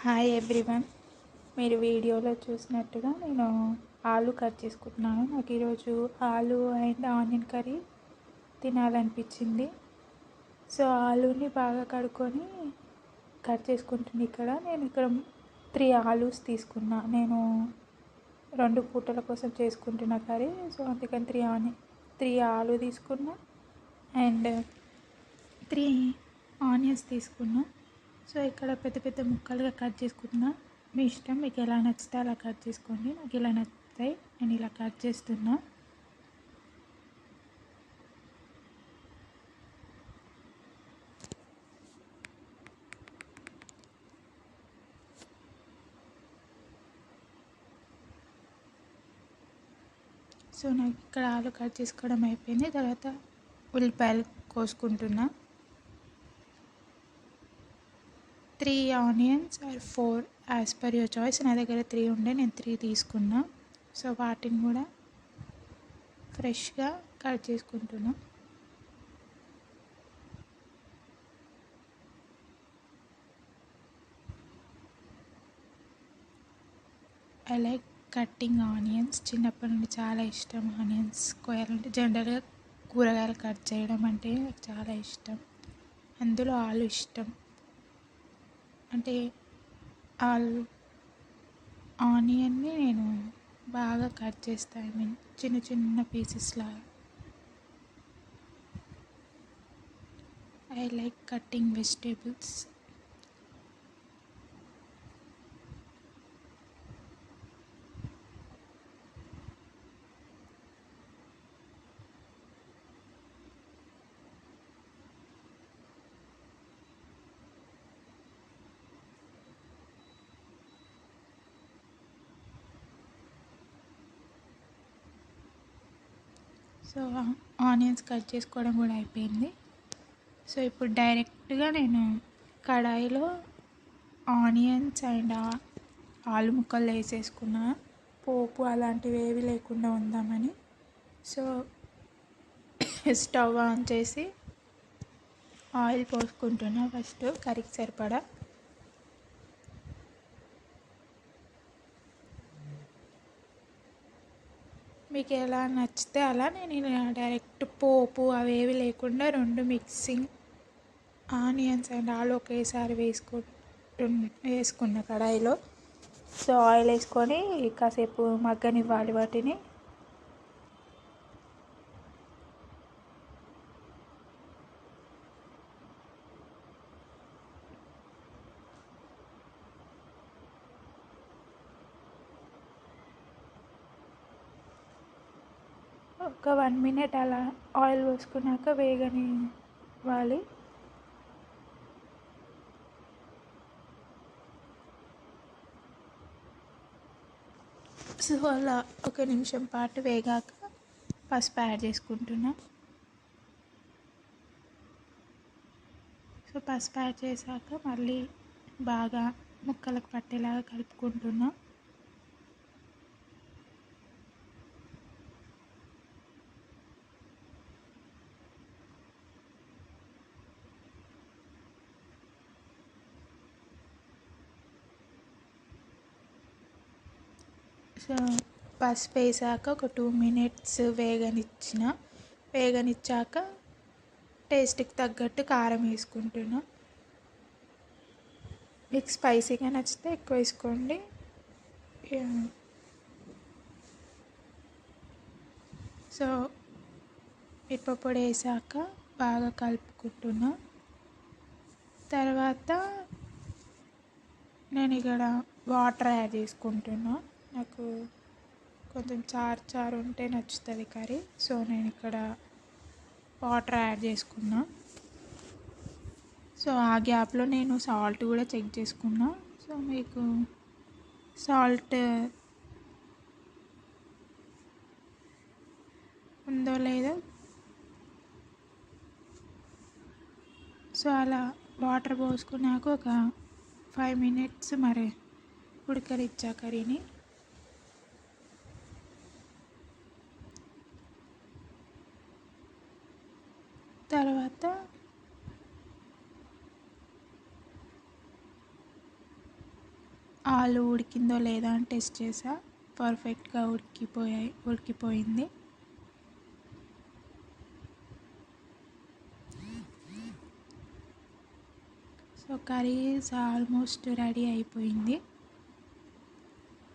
Hi everyone. మీరు వీడియోలో చూసినట్టుగా నేను ఆలు కట్ చేసుకుంటున్నాను. నాకు ఈరోజు ఆలు అండ్ ఆనియన్ కర్రీ తినాలనిపించింది. సో ఆలుని బాగా కడుక్కొని కట్ చేసుకుంటున్నాను. నేను ఇక్కడ 3 ఆలూస్ తీసుకున్నా. నేను 2 పూటల కోసం చేసుకుంటున్న కర్రీ. సో అందుకని 3 ఆలు తీసుకున్నా అండ్ 3 ఆనియన్స్ తీసుకున్నా. సో ఇక్కడ పెద్ద పెద్ద ముక్కలుగా కట్ చేసుకుంటున్నా. మీ ఇష్టం, మీకు ఎలా నచ్చితే అలా కట్ చేసుకోండి. నాకు ఇలా నచ్చుతాయి, నేను ఇలా కట్ చేస్తున్నా. సో నాకు ఇక్కడ ఆలు కట్ చేసుకోవడం అయిపోయింది. తర్వాత ఉల్లిపాయలు కోసుకుంటున్నా. 3 onions or 4 as per your choice. నా దగ్గర 3 ఉండే, నేను 3 తీసుకున్నా. సో వాటిని కూడా ఫ్రెష్గా కట్ చేసుకుంటున్నా. I like cutting onions. చిన్నప్పటి నుండి చాలా ఇష్టం ఆనియన్స్ కోయాలంటే. జనరల్గా కూరగాయలు కట్ చేయడం అంటే నాకు చాలా ఇష్టం. అందులో ఆలు ఇష్టం. అంటే ఆనియన్ని నేను బాగా కట్ చేస్తాను. చిన్న చిన్న పీసెస్లా. I like cutting vegetables. So onions cut చేసుకోవడం కూడా అయిపోయింది. సో ఇప్పుడు డైరెక్ట్గా నేను కడాయిలో ఆనియన్స్ అండ్ ఆలు ముక్కలు వేసేసుకున్నా. పోపు అలాంటివి ఏవి లేకుండా ఉందామని. సో స్టవ్ ఆన్ చేసి ఆయిల్ పోసుకుంటున్నా. ఫస్ట్ కర్రీకి సరిపడా. మీకు ఎలా నచ్చితే అలా. నేను డైరెక్ట్ పోపు అవేవి లేకుండా 2 మిక్సింగ్ ఆనియన్స్ అండ్ ఆలు ఒకేసారి వేసుకున్న కడాయిలో. సో ఆయిల్ వేసుకొని కాసేపు మగ్గనివ్వాలి వాటిని. ఒక 1 మినిట్ అలా ఆయిల్ పోసుకున్నాక వేగనివ్వాలి. సో అలా 1 నిమిషం పాటు వేగాక పసుపు యాడ్ చేసుకుంటున్నా. సో పసుపు యాడ్ చేశాక మళ్ళీ బాగా ముక్కలకు పట్టేలాగా కలుపుకుంటున్నా. సో పసుపు వేసాక ఒక 2 మినిట్స్ వేగనిచ్చాక టేస్ట్కి తగ్గట్టు కారం వేసుకుంటున్నా. మీకు స్పైసీగా నచ్చితే ఎక్కువ వేసుకోండి. సో మిరపపొడి వేసాక బాగా కలుపుకుంటున్నా. తర్వాత నేను ఇక్కడ వాటర్ యాడ్ చేసుకుంటున్నా. నాకు కొంచెం చారు ఉంటే నచ్చుతుంది కర్రీ. సో నేను ఇక్కడ వాటర్ యాడ్ చేసుకున్నా. సో ఆ గ్యాప్లో నేను సాల్ట్ కూడా చెక్ చేసుకున్నా. సో మీకు సాల్ట్ ఉందో లేదో. సో అలా వాటర్ పోసుకున్నాక ఒక 5 మినిట్స్ మరి ఉడకనిచ్చా కర్రీని. తర్వాత ఆలు ఉడికిందో లేదా అని టెస్ట్ చేసా. పర్ఫెక్ట్గా ఉడికిపోయింది. సో కర్రీ ఆల్మోస్ట్ రెడీ అయిపోయింది.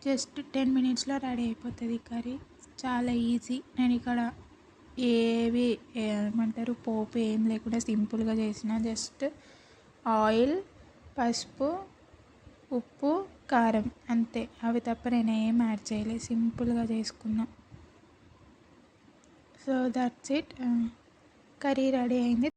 జస్ట్ 10 మినిట్స్లో రెడీ అయిపోతుంది కర్రీ. చాలా ఈజీ. నేను ఇక్కడ ఏమంటారు పోపు ఏం లేకుండా సింపుల్గా చేసిన. జస్ట్ ఆయిల్, పసుపు, ఉప్పు, కారం అంతే. అవి తప్ప నేను ఏం యాడ్ చేయలేదు. సింపుల్గా చేసుకున్నా. So that's it. Curry ready అయింది.